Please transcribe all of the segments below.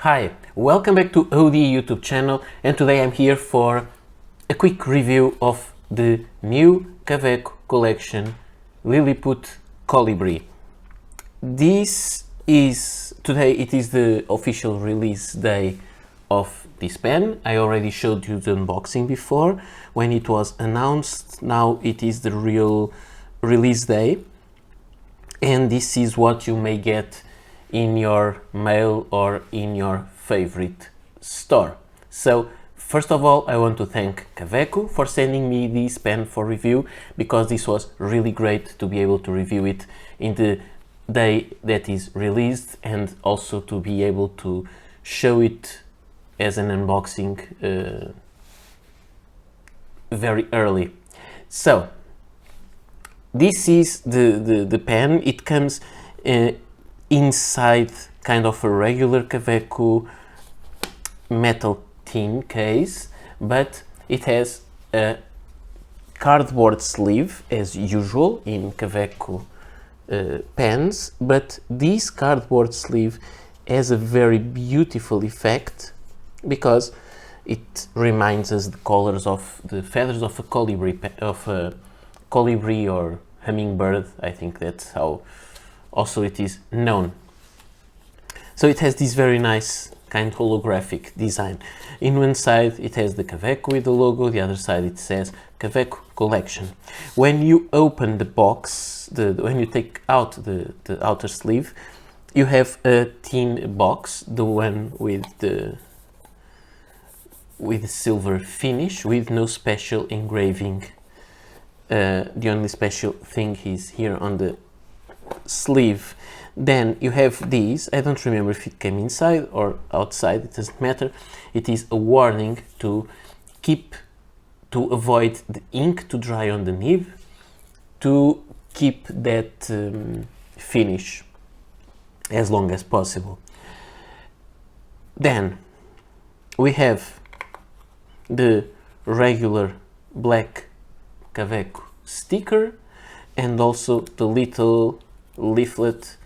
Hi, welcome back to OD YouTube channel, and today I'm here for a quick review of the new Kaweco collection Liliput Kolibri. Today it is the official release day of this pen. I already showed you the unboxing before when it was announced. Now it is the real release day, and this is what you may get in your mail or in your favorite store. So first of all, I want to thank Kaweco for sending me this pen for review, because this was really great to be able to review it in the day that is released, and also to be able to show it as an unboxing very early. So this is the pen. It comes inside kind of a regular Kaweco metal tin case, but it has a cardboard sleeve as usual in Kaweco pens, but this cardboard sleeve has a very beautiful effect because it reminds us the colors of the feathers of a colibri or hummingbird. I think that's how also it is known. So it has this very nice kind of holographic design. In one side it has the Kaweco with the logo, the other side it says Kaweco collection. When you open the box, when you take out the outer sleeve, you have a tin box, the one with the silver finish, with no special engraving. The only special thing is here on the sleeve. Then you have these. I don't remember if it came inside or outside, it doesn't matter. It is a warning to avoid the ink to dry on the nib, to keep that finish as long as possible. Then we have the regular black Kaweco sticker, and also the little leaflet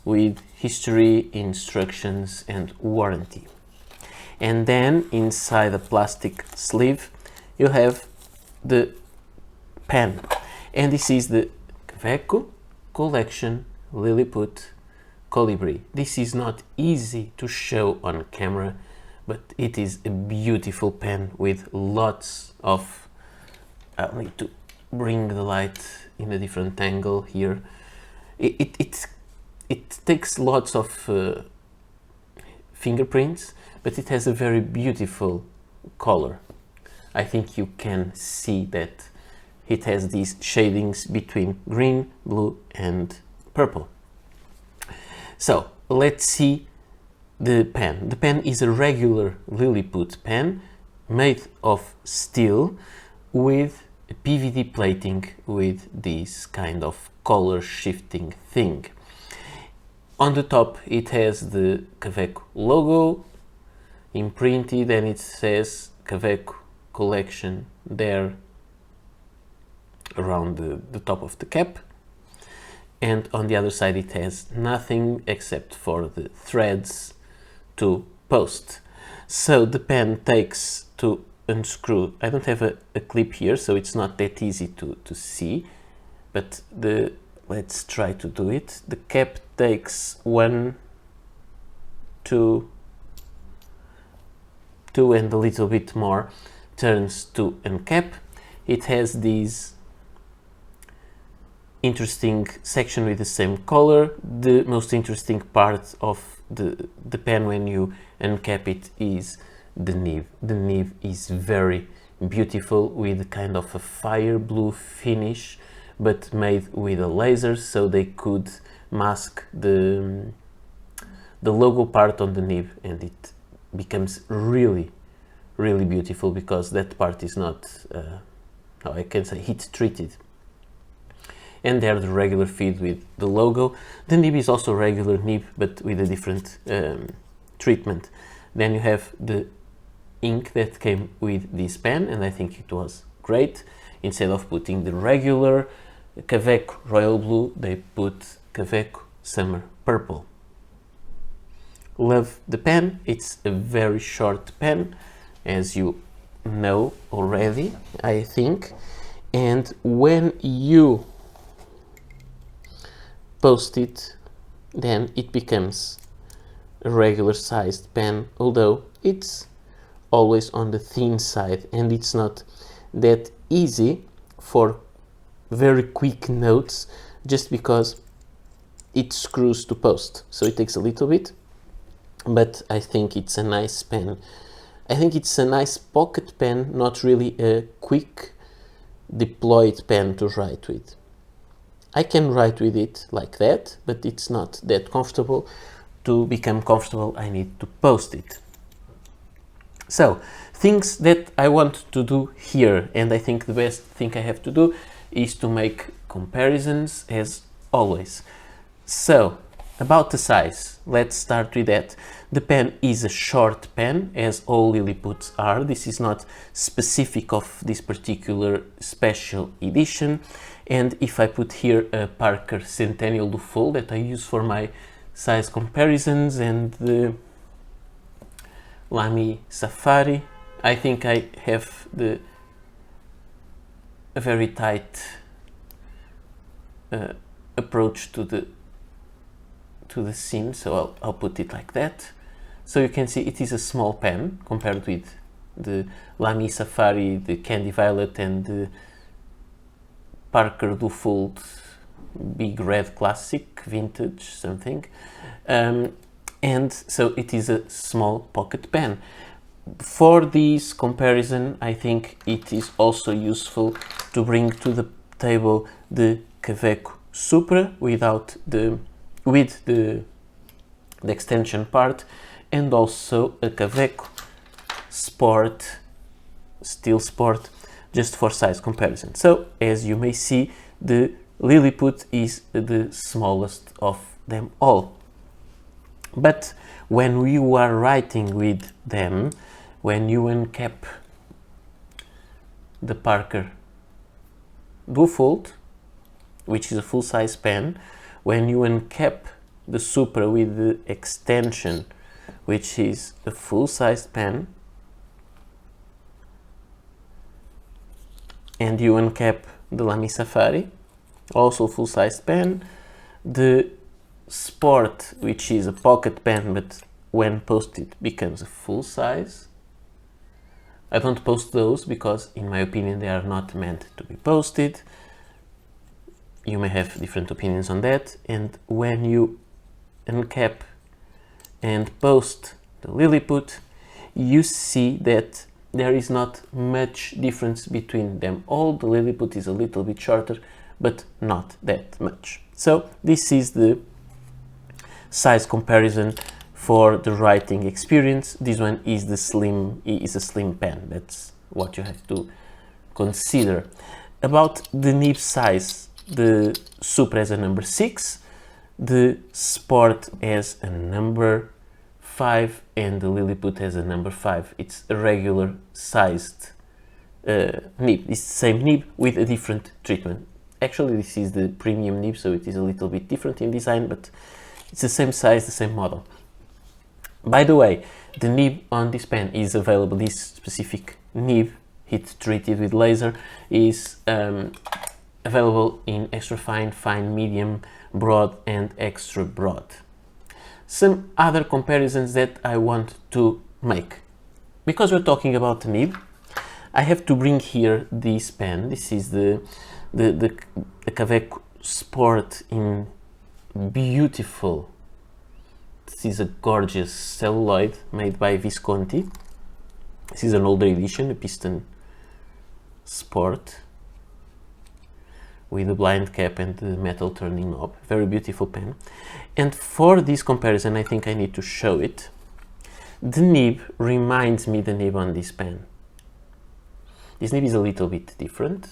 with history, instructions and warranty. And then inside the plastic sleeve you have the pen, and this is the Kaweco collection Liliput Kolibri. This is not easy to show on camera, but it is a beautiful pen with lots of... I'll need to bring the light in a different angle here. It takes lots of fingerprints, but it has a very beautiful color. I think you can see that it has these shadings between green, blue and purple. So let's see the pen. The pen is a regular Liliput pen made of steel with a PVD plating with this kind of color shifting thing. On the top it has the Kaweco logo imprinted, and it says Kaweco collection there around the top of the cap, and on the other side it has nothing except for the threads to post. So the pen takes to unscrew. I don't have a clip here, so it's not that easy to see, but let's try to do it. The cap takes 1, 2 and a little bit more turns to uncap. It has this interesting section with the same color. The most interesting part of the pen when you uncap it is the nib. The nib is very beautiful with kind of a fire blue finish, but made with a laser, so they could mask the logo part on the nib, and it becomes really beautiful because that part is not how I can say, heat treated. And there's the regular feed with the logo. The nib is also regular nib, but with a different treatment. Then you have the ink that came with this pen, and I think it was great. Instead of putting the regular Kaweco Royal Blue, they put Kaweco Summer Purple. love the pen. It's a very short pen, as you know already, I think. And when you post it, then it becomes a regular sized pen, although it's always on the thin side, and it's not that easy for very quick notes, just because it screws to post, so it takes a little bit, but I think it's a nice pen. I think it's a nice pocket pen, not really a quick deployed pen to write with. I can write with it like that, but it's not that comfortable. To become comfortable, I need to post it. So, things that I want to do here, and I think the best thing I have to do is to make comparisons as always. So, about the size, let's start with that. The pen is a short pen, as all Liliputs are. This is not specific of this particular special edition. And if I put here a Parker Centennial Dufold that I use for my size comparisons, and the Lamy Safari, I think I have a very tight approach to the seam, so I'll put it like that. So you can see it is a small pen compared with the Lamy Safari, the Candy Violet, and the Parker Dufold Big Red Classic Vintage something. And so it is a small pocket pen. For this comparison, I think it is also useful to bring to the table the Kaweco Supra with the extension part, and also a Kaweco Sport, Steel Sport, just for size comparison. So, as you may see, the Liliput is the smallest of them all. But when you are writing with them, when you uncap the Parker Dufold, which is a full-size pen, when you uncap the Supra with the extension, which is a full-sized pen, and you uncap the Lamy Safari, also full-sized pen, the Sport, which is a pocket pen, but when posted becomes a full size. I don't post those because, in my opinion, they are not meant to be posted. You may have different opinions on that. And when you uncap and post the Liliput, you see that there is not much difference between them all. The Liliput is a little bit shorter, but not that much. So this is the size comparison for the writing experience. This one is a slim pen. That's what you have to consider. About the nib size, the Supra has a number 6, the Sport has a number 5, and the Liliput has a number 5. It's a regular sized nib. It's the same nib with a different treatment. Actually, this is the premium nib, so it is a little bit different in design, but it's the same size, the same model. By the way, the nib on this pen is available. This specific nib, heat treated with laser, is available in extra fine, fine, medium, broad, and extra broad. Some other comparisons that I want to make. Because we're talking about the nib, I have to bring here this pen. This is the Kaweco Sport in beautiful. This is a gorgeous celluloid made by Visconti. This is an older edition, a piston Sport with a blind cap and the metal turning knob. Very beautiful pen. And for this comparison, I think I need to show it. The nib reminds me the nib on this pen. This nib is a little bit different.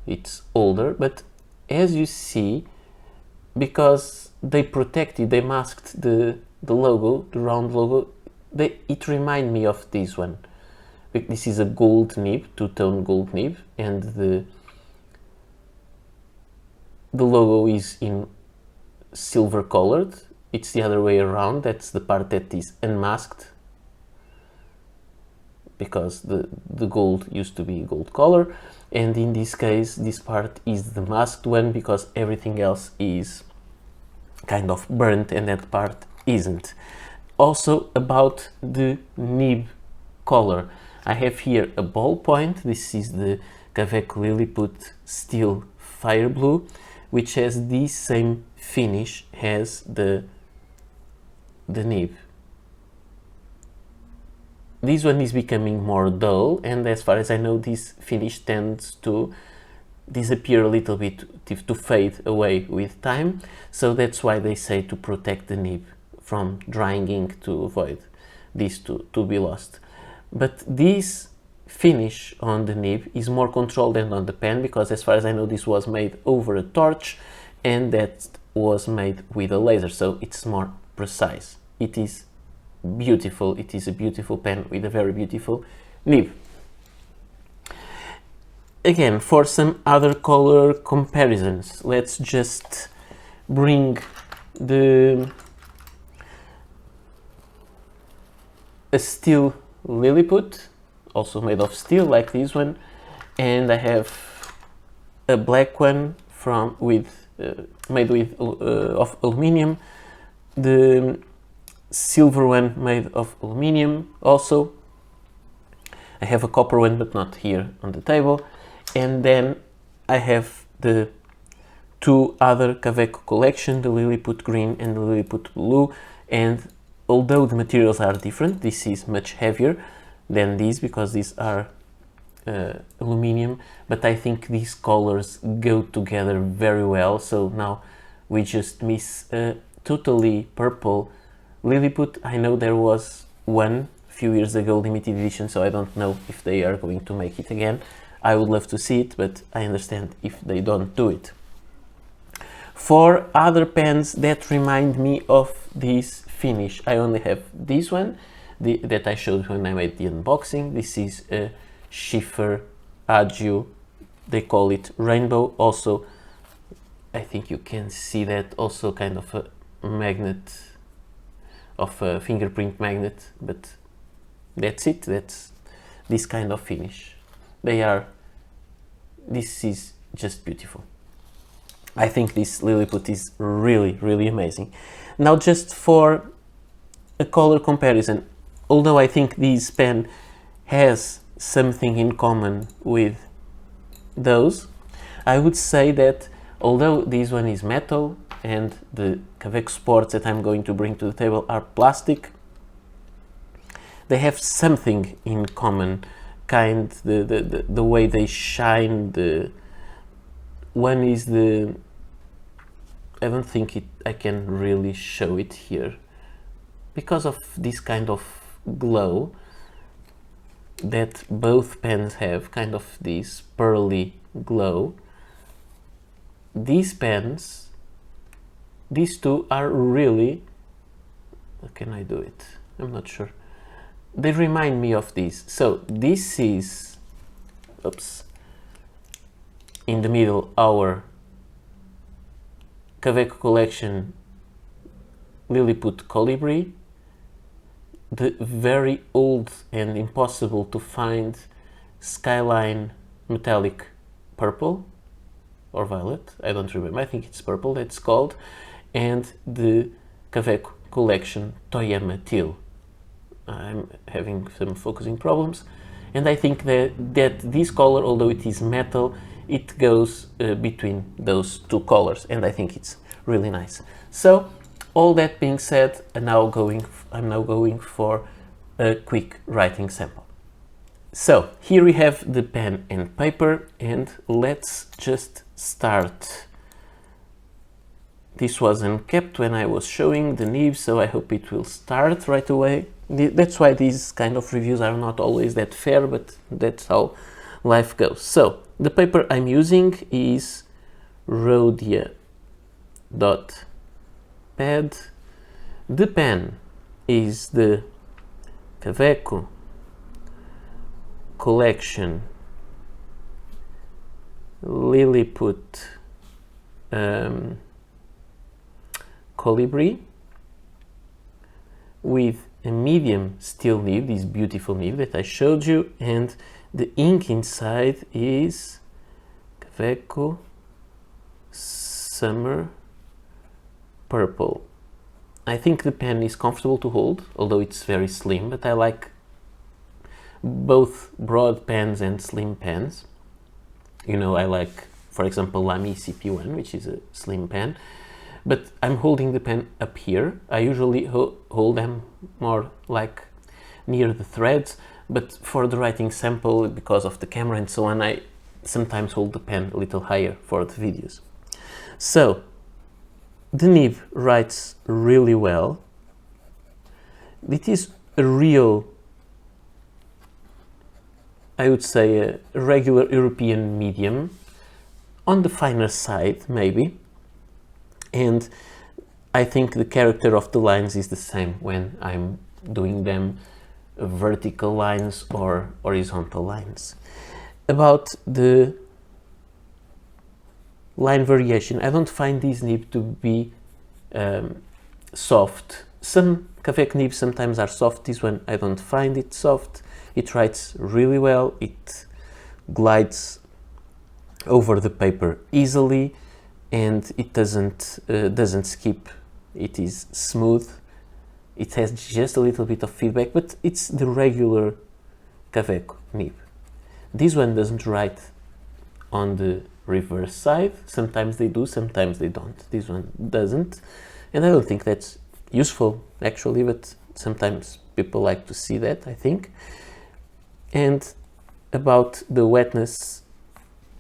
It's older, but as you see, because they protected, they masked the logo, the round logo, it reminds me of this one. This is a gold nib, two-tone gold nib, and the logo is in silver colored, it's the other way around. That's the part that is unmasked, because the gold used to be gold color, and in this case this part is the masked one because everything else is kind of burnt and that part isn't. Also about the nib color, I have here a ballpoint. This is the Kaweco Liliput Steel Fire Blue, which has the same finish as the nib. This one is becoming more dull, and as far as I know, this finish tends to disappear a little bit, to fade away with time. So that's why they say to protect the nib from drying ink, to avoid this to be lost. But this finish on the nib is more controlled than on the pen, because as far as I know, this was made over a torch and that was made with a laser, so it's more precise. It is beautiful. It is a beautiful pen with a very beautiful nib. Again, for some other color comparisons, let's just bring a steel Liliput, also made of steel like this one, and I have a black one made of aluminium, the silver one made of aluminium also. I have a copper one, but not here on the table. And then I have the two other Kaweco collection, the Liliput green and the Liliput blue. And although the materials are different, this is much heavier than these because these are aluminium, but I think these colors go together very well. So now we just miss a totally purple Liliput. I know there was one a few years ago, limited edition, so I don't know if they are going to make it again. I would love to see it, but I understand if they don't do it. For other pens that remind me of this finish, I only have this one that I showed when I made the unboxing. This is a Sheaffer Agio, they call it rainbow. Also, I think you can see that, also kind of a magnet, of a fingerprint magnet, but that's it. That's this kind of finish. This is just beautiful. I think this Liliput is really, really amazing. Now, just for a color comparison, although I think this pen has something in common with those, I would say that although this one is metal and the Kaweco Sports that I'm going to bring to the table are plastic, they have something in common. The way they shine. The one is I don't think I can really show it here because of this kind of glow that both pens have, kind of this pearly glow. These pens, these two are really, how can I do it? I'm not sure. They remind me of this. So this is, oops, in the middle, our Kaweco collection Liliput Kolibri, the very old and impossible to find Skyline metallic purple or violet, I don't remember, I think it's purple that's called, and the Kaweco collection Toyama Teal. I'm having some focusing problems, and I think that this color, although it is metal, it goes between those two colors, and I think it's really nice. So all that being said, I'm now going for a quick writing sample. So here we have the pen and paper, and let's just start. This was unkept when I was showing the nib, so I hope it will start right away. That's why these kind of reviews are not always that fair, but that's how life goes. So the paper I'm using is Rhodia dot pad. The pen is the Kaweco collection Liliput Kolibri, with a medium steel nib, this beautiful nib that I showed you, and the ink inside is Kaweco Summer Purple. I think the pen is comfortable to hold, although it's very slim, but I like both broad pens and slim pens. You know, I like, for example, Lamy CP1, which is a slim pen, but I'm holding the pen up here. I usually hold them more like near the threads, but for the writing sample, because of the camera and so on, I sometimes hold the pen a little higher for the videos. So, the nib writes really well. It is a real, I would say, a regular European medium, on the finer side maybe, and I think the character of the lines is the same when I'm doing them vertical lines or horizontal lines. About the line variation, I don't find this nib to be soft. Some Kaweco nibs sometimes are soft, this one I don't find it soft. It writes really well, it glides over the paper easily, and it doesn't skip. It is smooth. It has just a little bit of feedback, but it's the regular Kaweco nib. This one doesn't write on the reverse side. Sometimes they do, sometimes they don't. This one doesn't, and I don't think that's useful actually, but sometimes people like to see that, I think. And about the wetness,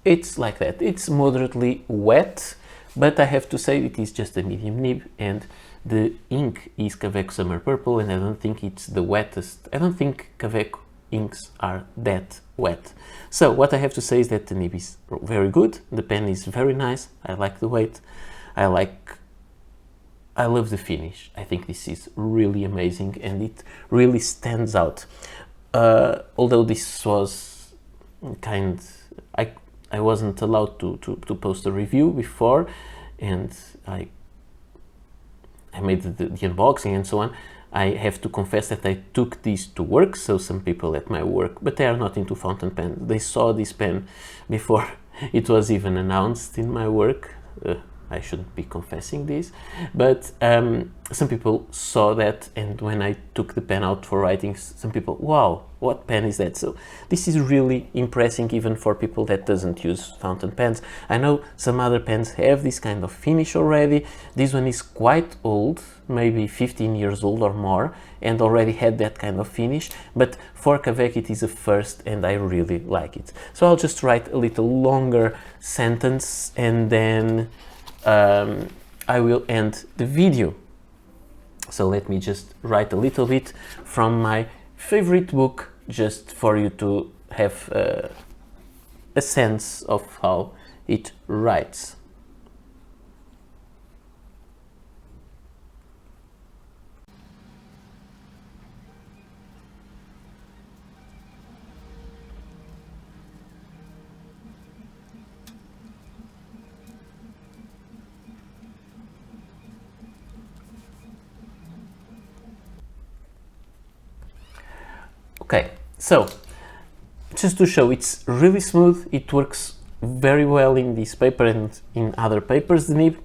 it's like that. It's moderately wet, but I have to say it is just a medium nib, and the ink is Kaweco Summer Purple, and I don't think it's the wettest. I don't think Kaweco inks are that wet. So what I have to say is that the nib is very good. The pen is very nice. I like the weight. I love the finish. I think this is really amazing, and it really stands out. Although this was I wasn't allowed to post a review before, and I made the unboxing and so on. I have to confess that I took these to work, so some people at my work, but they are not into fountain pen. They saw this pen before it was even announced in my work. I shouldn't be confessing this, but some people saw that, and when I took the pen out for writing, some people, wow, what pen is that? So this is really impressive even for people that doesn't use fountain pens. I know some other pens have this kind of finish already. This one is quite old, maybe 15 years old or more, and already had that kind of finish, but for Kaweco it is a first, and I really like it. So I'll just write a little longer sentence, and then I will end the video. So let me just write a little bit from my favorite book, just for you to have a sense of how it writes. Okay, so just to show, it's really smooth. It works very well in this paper and in other papers. The nib,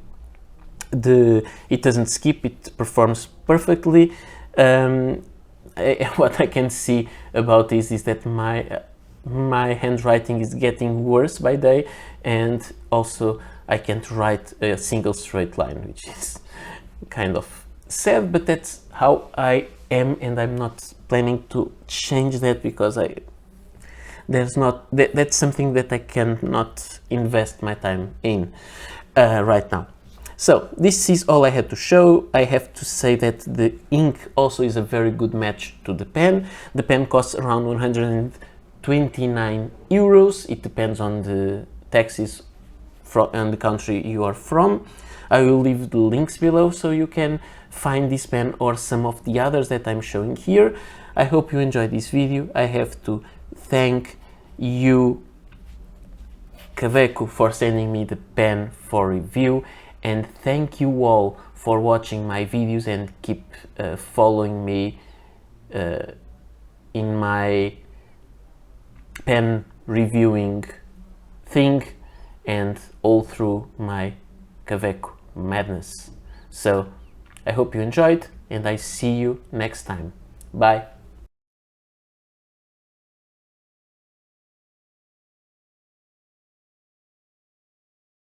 it doesn't skip. It performs perfectly. What I can see about this is that my handwriting is getting worse by day, and also I can't write a single straight line, which is kind of sad, but that's how I am, and I'm not planning to change that, because that's something that I cannot invest my time in right now. So this is all I had to show. I have to say that the ink also is a very good match to the pen. The pen costs around 129 euros. It depends on the taxes and the country you are from. I will leave the links below so you can find this pen or some of the others that I'm showing here. I hope you enjoyed this video. I have to thank you, Kaweco, for sending me the pen for review, and thank you all for watching my videos and keep following me in my pen reviewing thing and all through my Kaweco madness. So I hope you enjoyed, and I see you next time. Bye.